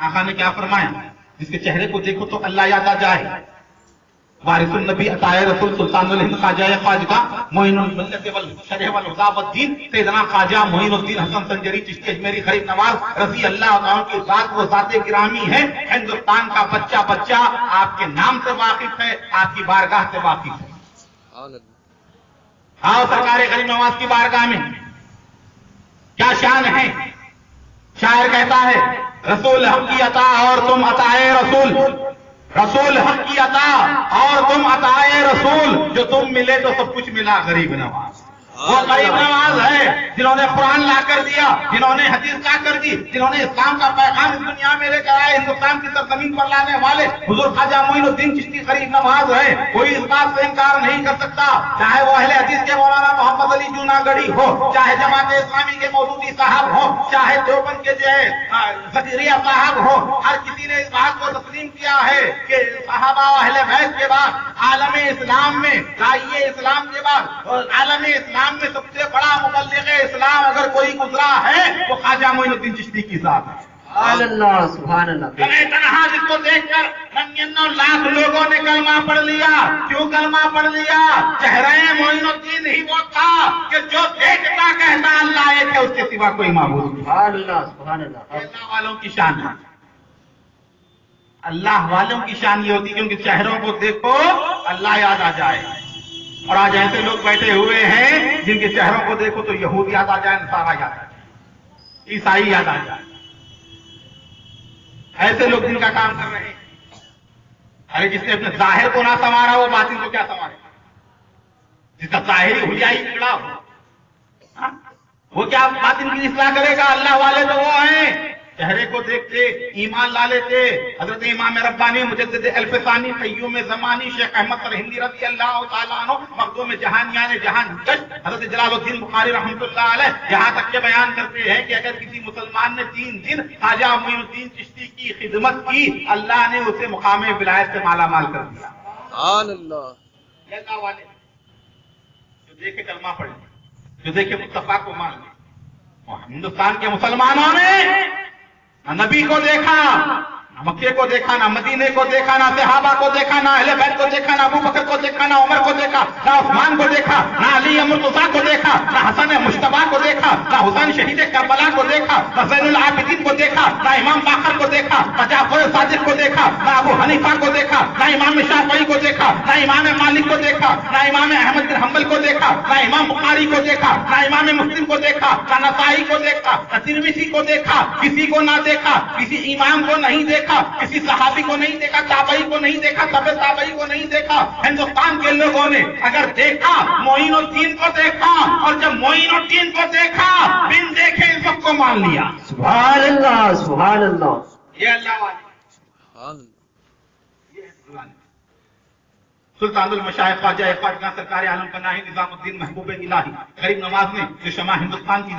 آقا نے کیا فرمایا؟ جس کے چہرے کو دیکھو تو اللہ یاد آ جائے. وارث النبی عطائے رسول سلطان الہند خواجہ خواجہ معین الملت والشرح والہدیٰ والدین سیدنا خواجہ معین الدین حسن سنجری چشتی اجمیری غریب نواز رضی اللہ عنہ کی ذات وہ ذات گرامی ہے. ہندوستان کا بچہ بچہ آپ کے نام سے واقف ہے, آپ کی بارگاہ سے واقف ہے. آؤ سرکار غریب نواز کی بارگاہ میں کیا شان ہے. شاعر کہتا ہے رسول حق کی عطا اور تم عطائے رسول, رسول حق کی عطا اور تم عطائے رسول, جو تم ملے تو سب کچھ ملا غریب نواز. وہ غریب نواز ہے جنہوں نے قرآن لا کر دیا, جنہوں نے حدیث لا کر دی, جنہوں نے اسلام کا پیغام اس دنیا میں لے کر آئے, ہندوستان کی سرزمین پر لانے والے حضور خواجہ معین الدین چشتی غریب نواز ہے. کوئی اس بات سے انکار نہیں کر سکتا, چاہے وہ اہل حدیث کے مولانا محمد علی جوناگڑھی ہو, چاہے جماعت اسلامی کے مودودی صاحب ہو, چاہے دیوبند کے جو ہے زکریا صاحب ہو. ہر کسی نے اس بات کو تسلیم کیا ہے کہ صحابہ و اہل بیت کے بعد عالم اسلام میں داعیے اسلام کے بعد عالم اسلام میں سب سے بڑا مبلغ اسلام اگر کوئی گزرا ہے وہ خواجہ معین الدین چشتی کی ذات ہے. سبحان اللہ سبحان اللہ. تنہا جس کو دیکھ کر 99 لاکھ لوگوں نے کلمہ پڑھ لیا. کیوں کلمہ پڑھ لیا؟ چہرہ معین الدین ہی وہ تھا کہ جو دیکھتا کہتا اللہ ایک ہے, اس کے سوا کوئی معبود نہیں. سبحان اللہ سبحان اللہ. اللہ والوں کی شان ہے, اللہ والوں کی شان یہ ہوتی ہے کہ چہروں کو دیکھو اللہ یاد آ جائے. اور آج ایسے لوگ بیٹھے ہوئے ہیں جن کے چہروں کو دیکھو تو یہود یاد آ جائے, نصارہ یاد آ جائے, عیسائی یاد آ جائے. ایسے لوگ جن کا کام کر رہے ہیں. ارے جس نے اپنے ظاہر کو نہ سنوارا وہ باطن کو کیا سنوارے؟ جس کا ظاہری حلیائی بگڑا ہو وہ کیا باطن کی اصلاح کرے گا؟ اللہ والے تو وہ ہیں چہرے کو دیکھتے ایمان لا لیتے. حضرت امام ربانی مجدد الفسانی قیوم زمانی شیخ احمد سرہندی رضی اللہ تعالیٰ عنہ مخدوم جہانیان جہان جج حضرت جلال الدین بخاری رحمۃ اللہ علیہ یہاں تک یہ بیان کرتے ہیں کہ اگر کسی مسلمان نے 3 دن خواجہ معین الدین چشتی کی خدمت کی, اللہ نے اسے مقام ولایت سے مالا مال کر دیا. سبحان اللہ. اللہ والے جو دیکھے کلمہ پڑھے, جو دیکھے مصطفیٰ کو مان لے. ہندوستان کے مسلمانوں نے نہ نبی کو دیکھا, نہ مکے کو دیکھا, نہ مدینے کو دیکھا, نہ صحابہ کو دیکھا, نہ اہل بیت کو دیکھا, نہ ابو بکر کو دیکھا, نہ عمر کو دیکھا, نہ عثمان کو دیکھا, نہ علی مرتضیٰ کو دیکھا, نہ حسن مجتبیٰ کو دیکھا, نہ حسین شہید کربلا کو دیکھا, نہ زین العابدین کو دیکھا, نہ امام باقر کو دیکھا, نہ جعفر صادق کو دیکھا, نہ ابو حنیفہ کو دیکھا, نہ امام شافعی کو دیکھا, نہ امام مالک کو دیکھا, نہ امام احمد بن حنبل کو دیکھا, نہ امام بخاری کو دیکھا, نہ امام مسلم کو دیکھا, نہ نسائی کو دیکھا, نہ ترمذی کو دیکھا. کسی کو نہ دیکھا, کسی امام کو نہیں دیکھا, کسی صحابی کو نہیں دیکھا, تابعی کو نہیں دیکھا, تبع تابعی کو نہیں دیکھا. ہندوستان کے لوگوں نے اگر دیکھا معین الدین کو دیکھا, اور جب معین الدین کو دیکھا بن دیکھے سب کو مان لیا. سبحان اللہ سبحان اللہ. یہ اللہ والے, یہ ہے سلطان المشائخ خواجہ خواجہ سرکار عالم پناہی نظام الدین محبوب الہی غریب نواز نے جو شمع ہندوستان کی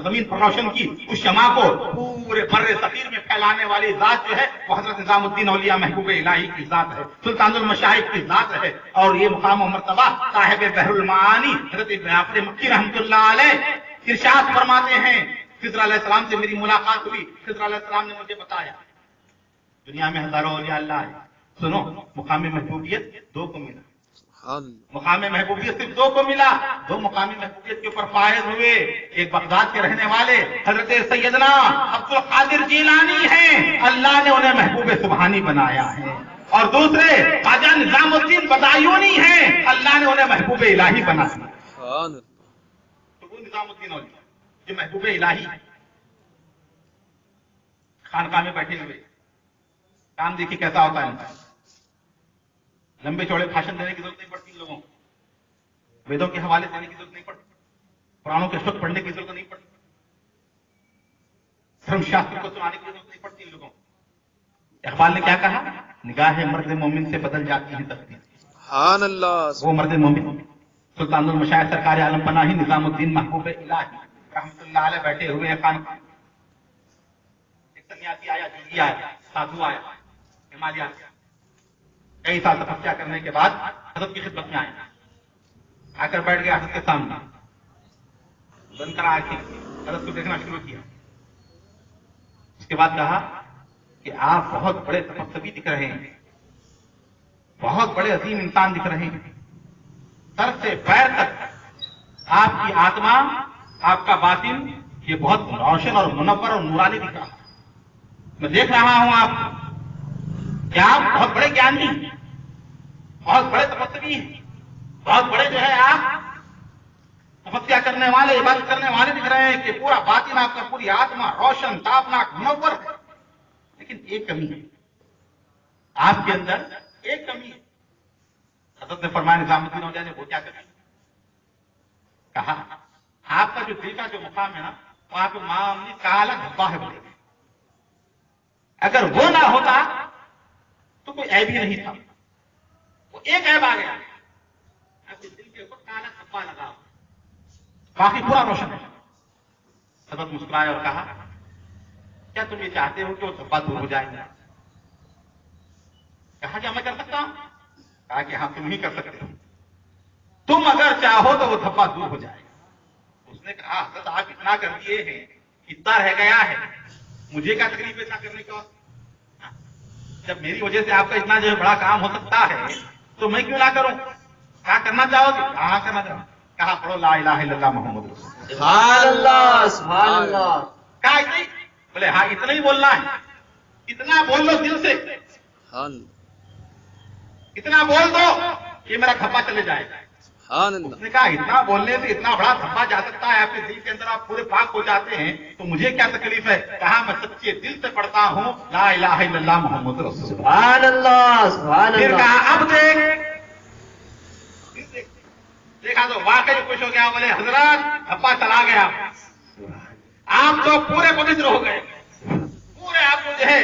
زمین پر روشن کی, اس شمع کو پورے بر صغیر میں پھیلانے والی ذات جو ہے وہ حضرت نظام الدین اولیاء محبوب الہی کی ذات ہے, سلطان المشائخ کی ذات ہے. اور یہ مقام و مرتبہ صاحب بحر المعانی حضرت جعفر مکی رحمۃ اللہ علیہ ارشاد فرماتے ہیں, خضر علیہ السلام سے میری ملاقات ہوئی. خضر علیہ السلام نے مجھے بتایا دنیا میں ہزاروں اولیاء اللہ ہے, سنو مقام محبوبیت 2 کو ملا. مقام محبوبیت صرف 2 کو ملا. 2 مقام محبوبیت کے اوپر فائز ہوئے. ایک بغداد کے رہنے والے حضرت سیدنا عبد القادر جیلانی ہیں, اللہ نے انہیں محبوب سبحانی بنایا ہے. اور دوسرے خواجہ نظام الدین بدایونی ہیں, اللہ نے انہیں محبوب الہی بنایا. تو وہ نظام الدین اولیاء جو محبوب الہی خانقاہ میں بیٹھے ہوئے, کام دیکھیے کیسا ہوتا ہے. لمبے چوڑے بھاشن دینے کی ضرورت نہیں پڑتی ان لوگوں کو, ویدوں کے حوالے دینے کی ضرورت نہیں پڑتی, قرآنوں کے شبد پڑھنے کی ضرورت نہیں پڑتی, دھرم شاستر کو سنانے کی ضرورت نہیں پڑتی ان لوگوں کو. اقبال نے کیا کہا, نگاہ مرد مومن سے بدل جاتی ہے تقدیر. سبحان اللہ. وہ مرد مومن سلطان المشائخ سرکار عالم پناہی نظام الدین محبوب الہی رحمۃ اللہ علیہ بیٹھے ہوئے ہیں خانقاہ. ایک سنیاسی آیا, جوگی آیا, سادھو آیا, ہمالیہ کئی سال تپسیا کرنے کے بعد حضرت کی خدمت میں آیا, آ کر بیٹھ گیا حضرت کے سامنے, بند کر آنکھیں, حضرت کو دیکھنا شروع کیا. اس کے بعد کہا کہ آپ بہت بڑے تپسوی دکھ رہے ہیں، بہت بڑے عظیم انسان دکھ رہے ہیں، سر سے پیر تک آپ کی آتما، آپ کا باطن یہ بہت روشن اور منور اور نورانی دکھ رہا ہے۔ میں دیکھ رہا ہوں آپ کہ آپ بہت بڑے جانی ہیں، بہت بڑے تپسوی ہیں، بہت بڑے جو ہے آپ تپسیا کرنے والے، عبادت کرنے والے دکھ رہے ہیں کہ پورا باطن آپ کا، پوری آتما روشن تابناک منور ہے، لیکن ایک کمی ہے آپ کے اندر، ایک کمی ہے۔ حضرت نے فرمایا، نظام الدین اولیاء نے وہ کیا کرا؟ کہا آپ کا جو دل کا جو مقام ہے نا، وہاں پہ معاملی کالا دھبا ہے بولے، اگر وہ نہ ہوتا تو کوئی عیب ہی نہیں تھا، وہ ایک عیب آ گیا، آپ کے دل کے اوپر کالا دھبا لگا، باقی پورا روشن ہے۔ حضرت مسکرائے اور کہا، کیا تم یہ چاہتے ہو کہ وہ دھبا دور ہو جائے گا؟ کہا کیا میں کر سکتا ہوں؟ کہا کہ ہاں تم ہی کر سکتے ہو، تم اگر چاہو تو وہ دھبا دور ہو جائے گا۔ اس نے کہا حضرت آپ اتنا کر دیے ہیں، اتنا رہ گیا ہے، مجھے کیا تکلیف اتنا کرنے کا؟ جب میری وجہ سے آپ کا اتنا جو ہے بڑا کام ہو سکتا ہے تو میں کیوں نہ کروں؟ کیا کرنا چاہو گے؟ کہاں کرنا چاہو؟ کہا پڑھو لا الہ الا اللہ محمد رسول اللہ۔ سبحان اللہ سبحان اللہ۔ کہا اتنا ہی؟ بولے ہاں اتنا ہی بولنا ہے، اتنا بول لو دل سے، اتنا بول دو کہ میرا دھبا چلے جائے گا۔ اس نے کہا اتنا بولنے سے اتنا بڑا دھبا جا سکتا ہے، آپ کے دل کے اندر آپ پورے پاک ہو جاتے ہیں تو مجھے کیا تکلیف ہے؟ کہا میں سچے دل سے پڑھتا ہوں لا الہ الا اللہ محمد رسول اللہ۔ سبحان اللہ سبحان پھر اللہ۔ کہا اب دیکھا تو واقعی خوش ہو گیا، بولے حضرات دھبا چلا گیا، آپ تو پورے پولیس ہو گئے، پورے آپ کو جو ہے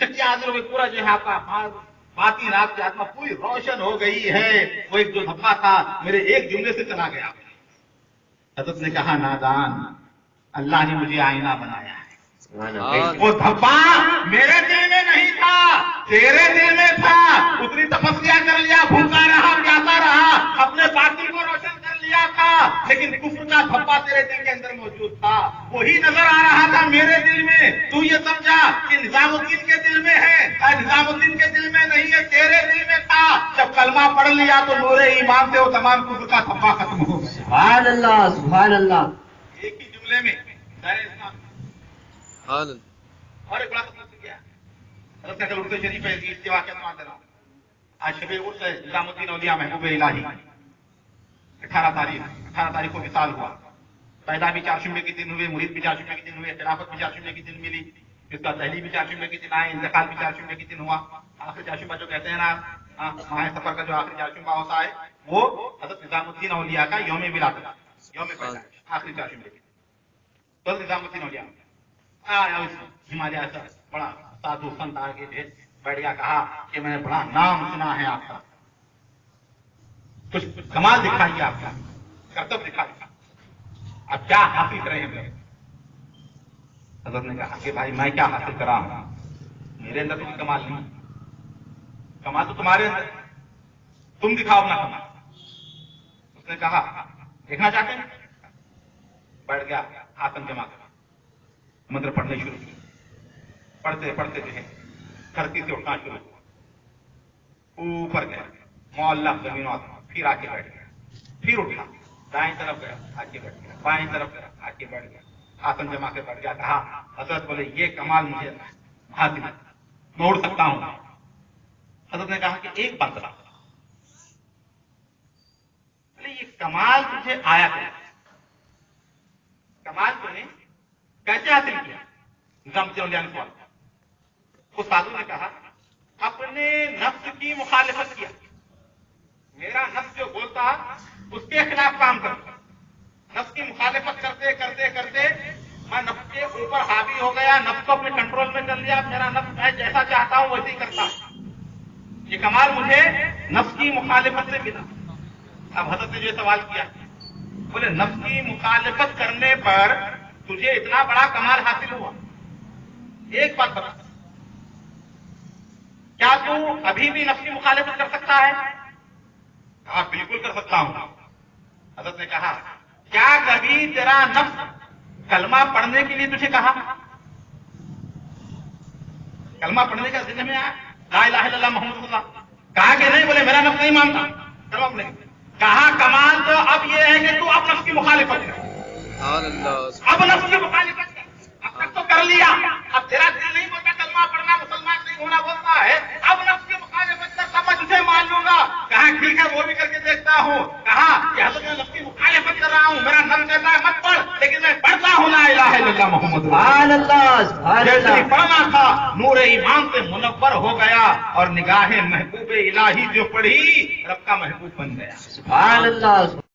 سچے حاضر ہو گئے، پورا جو ہے آپ کا باطن آپ کی آتما پوری روشن ہو گئی ہے، وہ ایک جو دھبا تھا میرے ایک جملے سے چلا گیا۔ حضرت نے کہا نادان، اللہ نے مجھے آئینہ بنایا ہے، وہ دھبا میرے دل میں نہیں تھا، تیرے دل میں تھا، اتنی تپسیا کر لیا، بھوکا رہا پیاسا رہا، اپنے باطن کو روشن کر لیا تھا، لیکن کفر کا دھبا تیرے دل کے اندر موجود تھا، وہی نظر آ رہا تھا میرے دل میں۔ تو یہ سمجھا کہ نظام الدین کے دل میں ہے، نظام الدین کے دل میں نہیں ہے، تیرے دل میں تھا۔ جب کلمہ پڑھ لیا تو نور ایمان سے وہ تمام کفر کا دھبا ختم ہو گیا۔ سبحان اللہ سبحان اللہ۔ ایک ہی جملے میں دائرہ اسلام اور ایک بڑا خصوص کیا حضرت نے کل اردو شریف ہے، اس کے واقعہ سنا دے رہا ہوں۔ آج شب عرس ہے، نظام الدین اولیاء محبوب الہی، 18 تاریخ کو وصال ہوا۔ پیدا بھی 4 شمبے کے دن ہوئے، مرید بھی 4 شمبے کے دن ہوئے، خلافت بھی 4 شمبے کے دن ملی، اس کا تحلیل بھی 4 شمبے کے دن آئے، انتقال بھی 4 شمبے کے دن ہوا۔ آخری 4 شمبہ جو کہتے ہیں نا، ماہ سفر کا جو آخری 4 شمبہ ہوتا ہے وہ حضرت نظام الدین اولیاء کا یوم ولادت، یوم پیدائش، آخری 4 شمبے کے دن تو نظام الدین اولیاء ہمالیہ سے بڑا سادھو سنت آگے بیٹھ گیا، کہا کہ میں نے بڑا نام سنا ہے آپ کا، کچھ کمال دکھائیے، آپ کا کرتب دکھائیے، اب کیا حاصل کریں ہم لوگ؟ حضرت نے کہا کہ بھائی میں کیا حاصل کرا ہوں، میرے اندر کوئی کمال نہیں، کمال تو تمہارے اندر، تم دکھاؤ اپنا کمال۔ اس نے کہا دیکھنا چاہتے ہیں؟ بیٹھ گیا، آسن جمع کر، منتر پڑھنے شروع کیے، پڑھتے پڑھتے جو ہے دھرتی سے اٹھنا شروع ہوا، اوپر گیا، معلق زمین و آسمان، پھر آ کے بیٹھ گیا، پھر اٹھا، دائیں طرف گیا، آ کے بیٹھ گیا، بائیں طرف گیا، آ کے بیٹھ گیا، آسن جمع کے بیٹھ گیا۔ کہا حضرت بولے یہ کمال مجھے حاصل ہے، میں اڑ سکتا ہوں۔ حضرت نے کہا کہ ایک بات بتا، بولے یہ کمال تجھے آیا کیسے؟ کمال تو نے کیسے حاصل کیا؟ نظام الدین اولیاء نے سوال کیا۔ اس سادھو نے کہا اپنے نفس کی مخالفت کیا، میرا نفس جو بولتا اس کے خلاف کام کرتا، نفس کی مخالفت کرتے کرتے کرتے میں نفس کے اوپر حاوی ہو گیا، نفس کو اپنے کنٹرول میں کر لیا، میرا نفس میں جیسا چاہتا ہوں ویسے ہی کرتا۔ یہ کمال مجھے نفس کی مخالفت سے ملا۔ اب حضرت نے جو سوال کیا، بولے نفس کی مخالفت کرنے پر تجھے اتنا بڑا کمال حاصل ہوا، ایک بات بتا، کیا تو ابھی بھی نفس کی مخالفت کر سکتا ہے؟ کہا بالکل کر سکتا ہوں۔ حضرت نے کہا کیا کبھی تیرا نفس کلمہ پڑھنے کے لیے تجھے کہا؟ کلمہ پڑھنے کا ذہن میں آیا لا الہ الا اللہ محمد رسول اللہ کہا کہ نہیں بولے میرا نفس نہیں مانتا کلمہ پڑھنے کا کہا کمال تو اب یہ ہے کہ تو اب نفس کی مخالفت کر اب نفس کی مخالفت کر اب تک تو کر لیا اب تیرا دل نہیں بولتا کلمہ پڑھنا مسلمان نہیں ہونا بولتا ہے اب نفس کی مخالفت کر تب میں تجھے مان لوں گا کہا ٹھیک ہے وہ بھی کر کے دیکھتا ہوں کہا کہ حضرت میں نفس کی مخالفت کر رہا ہوں میرا نفس کہتا ہے مت پڑھ لیکن میں پڑھتا ہوں لا الہ الا اللہ محمد رسول اللہ سبحان اللہ سبحان جیسے ہی اللہ پڑھنا تھا نور ایمان سے منور ہو گیا اور نگاہ محبوب الہی جو پڑھی رب کا محبوب بن گیا سبحان اللہ